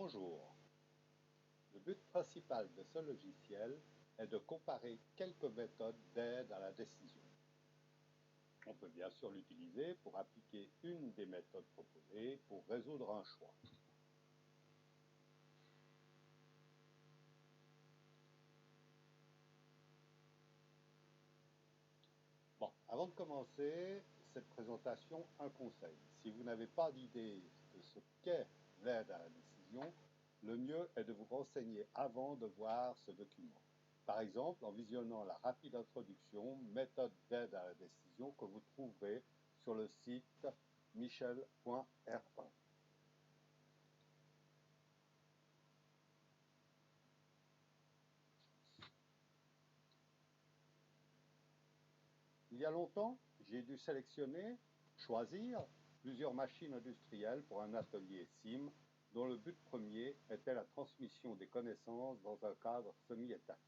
Bonjour. Le but principal de ce logiciel est de comparer quelques méthodes d'aide à la décision. On peut bien sûr l'utiliser pour appliquer une des méthodes proposées pour résoudre un choix. Bon, avant de commencer cette présentation, un conseil. Si vous n'avez pas d'idée de ce qu'est l'aide à la décision, le mieux est de vous renseigner avant de voir ce document. Par exemple, en visionnant la rapide introduction méthode d'aide à la décision que vous trouverez sur le site michel.r1. Il y a longtemps, j'ai dû choisir plusieurs machines industrielles pour un atelier SIM dont le but premier était la transmission des connaissances dans un cadre semi-étatique.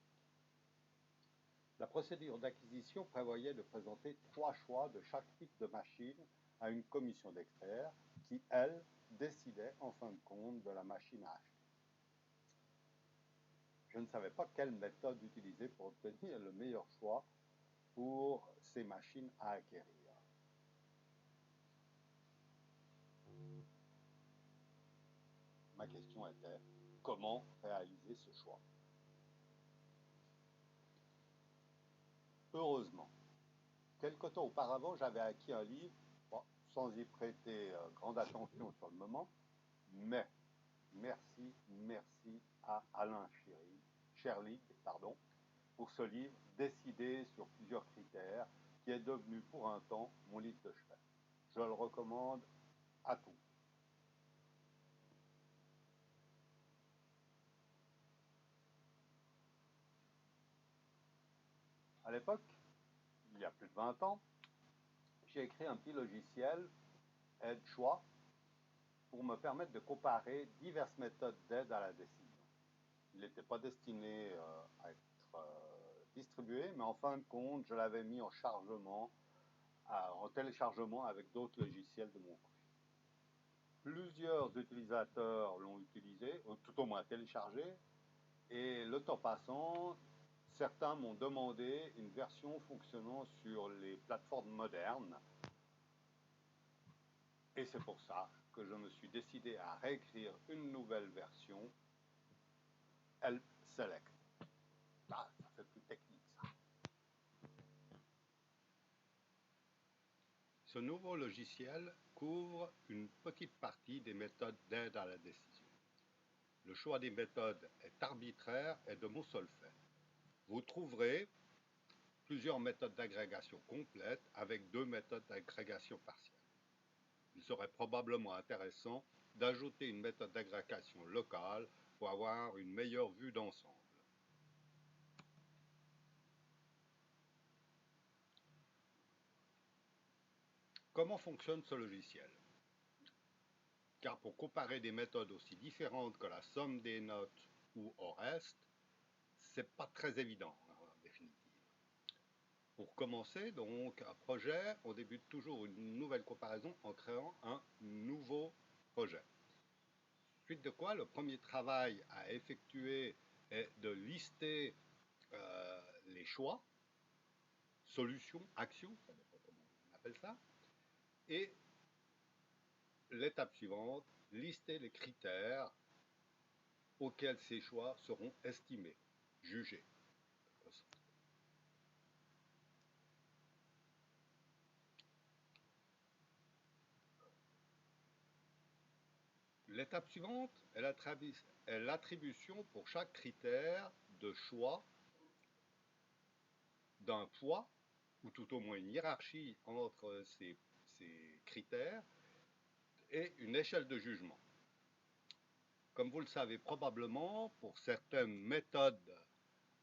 La procédure d'acquisition prévoyait de présenter 3 choix de chaque type de machine à une commission d'experts qui, elle, décidait en fin de compte de la machine à acheter. Je ne savais pas quelle méthode utiliser pour obtenir le meilleur choix pour ces machines à acquérir. Ma question était, comment réaliser ce choix? Heureusement, quelque temps auparavant, j'avais acquis un livre, bon, sans y prêter grande attention sur le moment, mais merci à Alain Sherlig, pour ce livre décidé sur plusieurs critères, qui est devenu pour un temps mon livre de chevet. Je le recommande à tous. À l'époque, il y a plus de 20 ans, j'ai écrit un petit logiciel, Aide Choix, pour me permettre de comparer diverses méthodes d'aide à la décision. Il n'était pas destiné à être distribué, mais en fin de compte, je l'avais mis en chargement, en téléchargement avec d'autres logiciels de mon côté. Plusieurs utilisateurs l'ont utilisé, ou tout au moins téléchargé, et le temps passant, certains m'ont demandé une version fonctionnant sur les plateformes modernes. Et c'est pour ça que je me suis décidé à réécrire une nouvelle version, Help Select. Ah, ça fait plus technique ça. Ce nouveau logiciel couvre une petite partie des méthodes d'aide à la décision. Le choix des méthodes est arbitraire et de mon seul fait. Vous trouverez plusieurs méthodes d'agrégation complètes avec 2 méthodes d'agrégation partielle. Il serait probablement intéressant d'ajouter une méthode d'agrégation locale pour avoir une meilleure vue d'ensemble. Comment fonctionne ce logiciel? Car pour comparer des méthodes aussi différentes que la somme des notes ou au reste, c'est pas très évident en définitive. Pour commencer donc un projet, on débute toujours une nouvelle comparaison en créant un nouveau projet. Suite de quoi, le premier travail à effectuer est de lister les choix, solutions, actions, ça dépend comment on appelle ça, et l'étape suivante, lister les critères auxquels ces choix seront estimés, jugés. L'étape suivante est l'attribution pour chaque critère de choix d'un poids, ou tout au moins une hiérarchie entre ces critères, et une échelle de jugement. Comme vous le savez probablement, pour certaines méthodes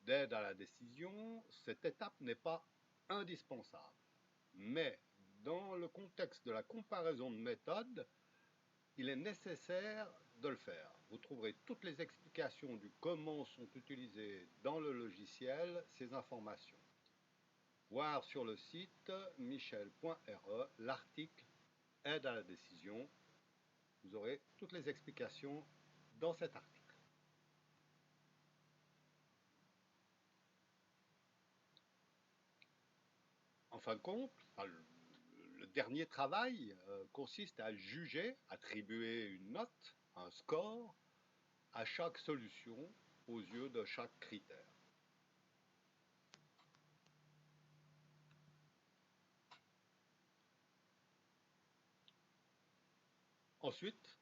d'aide à la décision, cette étape n'est pas indispensable. Mais dans le contexte de la comparaison de méthodes, il est nécessaire de le faire. Vous trouverez toutes les explications du comment sont utilisées dans le logiciel ces informations. Voir sur le site michel.re l'article Aide à la décision. Vous aurez toutes les explications dans cet article. En fin de compte, le dernier travail consiste à juger, attribuer une note, un score, à chaque solution aux yeux de chaque critère. Ensuite,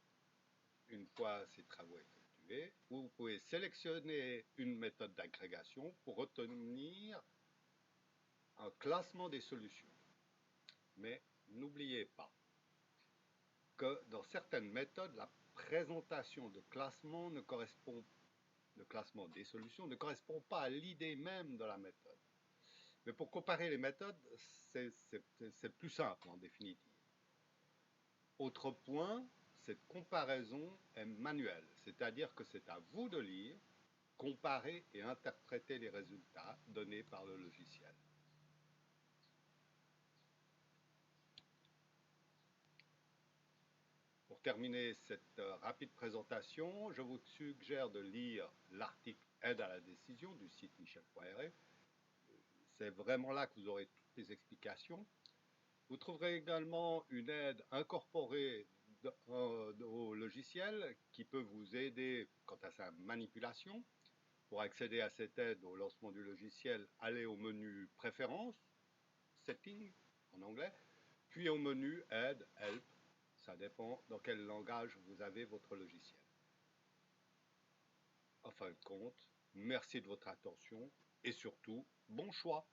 une fois ces travaux effectués, vous pouvez sélectionner une méthode d'agrégation pour obtenir un classement des solutions. Mais n'oubliez pas que dans certaines méthodes, la présentation de classement des solutions ne correspond pas à l'idée même de la méthode. Mais pour comparer les méthodes, c'est plus simple en définitive. Autre point, cette comparaison est manuelle, c'est-à-dire que c'est à vous de lire, comparer et interpréter les résultats donnés par le logiciel. Pour terminer cette rapide présentation, je vous suggère de lire l'article Aide à la décision du site michel.re. C'est vraiment là que vous aurez toutes les explications. Vous trouverez également une aide incorporée au logiciel qui peut vous aider quant à sa manipulation. Pour accéder à cette aide au lancement du logiciel, allez au menu Préférences, Settings en anglais, puis au menu Aide, Help. Ça dépend dans quel langage vous avez votre logiciel. En fin de compte, merci de votre attention et surtout, bon choix!